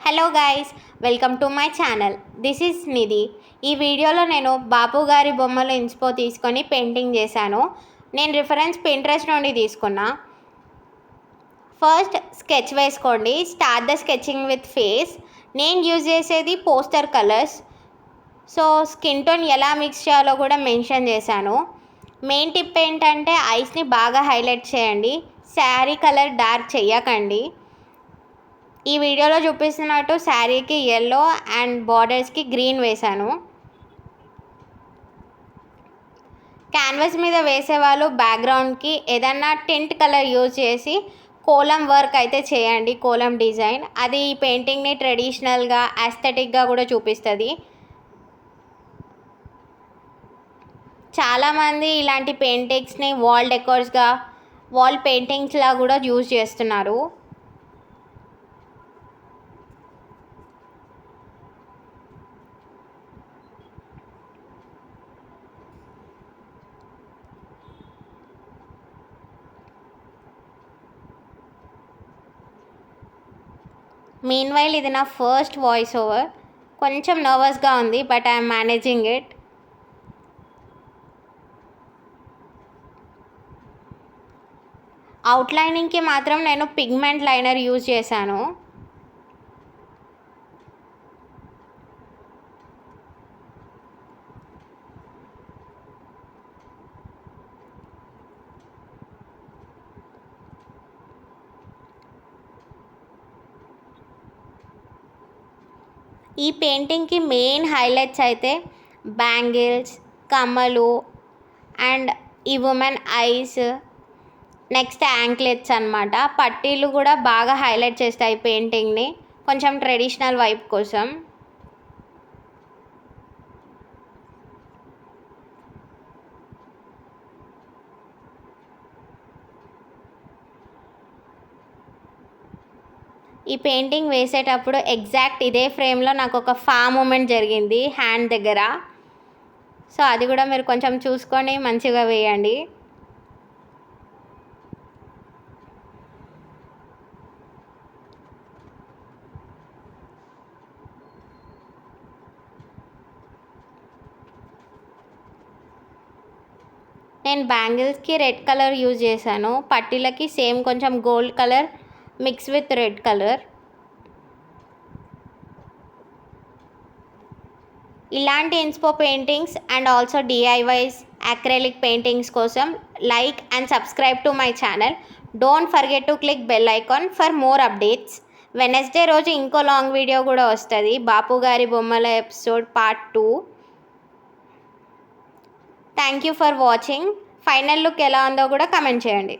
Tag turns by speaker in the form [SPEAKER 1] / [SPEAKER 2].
[SPEAKER 1] Hello guys, welcome to my channel. This is Nidhi. ఈ వీడియోలో నేను బాపు గారి బొమ్మలు ఇన్స్పో తీసుకొని పెయింటింగ్ చేశాను. నేను రిఫరెన్స్ పింట్రెస్ట్ నుండి తీసుకున్నా. ఫస్ట్ స్కెచ్ వేసుకోండి. Start the sketching with face. నేను యూజ్ చేసేది poster colours. So skin tone ఎలా మిక్స్ చేయాలో కూడా మెన్షన్ చేశాను. మెయిన్ టిప్ ఏంటంటే ఐస్ని బాగా హైలైట్ చేయండి. శారీ కలర్ డార్క్ చేయకండి. ఈ వీడియోలో చూపిస్తున్నట్టు శారీకి ఎల్లో అండ్ బార్డర్స్కి గ్రీన్ వేశాను. క్యాన్వాస్ మీద వేసేవాళ్ళు బ్యాక్గ్రౌండ్కి ఏదన్నా టింట్ కలర్ యూజ్ చేసి కోలం వర్క్ అయితే చేయండి. కోలం డిజైన్ అది ఈ పెయింటింగ్ని ట్రెడిషనల్గా ఆస్థెటిక్గా కూడా చూపిస్తుంది. చాలామంది ఇలాంటి పెయింటింగ్స్ని వాల్ డెకోర్స్గా వాల్ పెయింటింగ్స్లా కూడా యూజ్ చేస్తున్నారు. మీన్వైల్ ఇది నా ఫస్ట్ వాయిస్ ఓవర్. కొంచెం నర్వస్గా ఉంది, బట్ ఐఎమ్ మేనేజింగ్ ఇట్. అవుట్లైనింగ్కి మాత్రం నేను పిగ్మెంట్ లైనర్ యూజ్ చేశాను. ఈ పెయింటింగ్కి మెయిన్ హైలైట్స్ అయితే బ్యాంగిల్స్, కమ్మలు అండ్ ఈ ఉమెన్ ఐస్, నెక్స్ట్ యాంక్లెట్స్ అన్నమాట. పట్టీలు కూడా బాగా హైలైట్ చేస్తాయి పెయింటింగ్ని, కొంచెం ట్రెడిషనల్ వైబ్ కోసం. ఈ పెయింటింగ్ వేసేటప్పుడు ఎగ్జాక్ట్ ఇదే ఫ్రేమ్లో నాకు ఒక మూమెంట్ జరిగింది హ్యాండ్ దగ్గర. సో అది కూడా మీరు కొంచెం చూసుకొని మంచిగా వేయండి. నేను బ్యాంగిల్స్కి రెడ్ కలర్ యూజ్ చేశాను. పట్టీలకి సేమ్ కొంచెం gold colour mix with red colour. ఇలాంటి inspo paintings and also DIYs acrylic paintings కోసం like and subscribe to my channel. Don't forget to click bell icon for more updates. Wednesday రోజు ఇంకో long video కూడా వస్తుంది, బాపు గారి బొమ్మల episode part 2. Thank you for watching. Final look ఎలా ఉందో కూడా కమెంట్ చేయండి.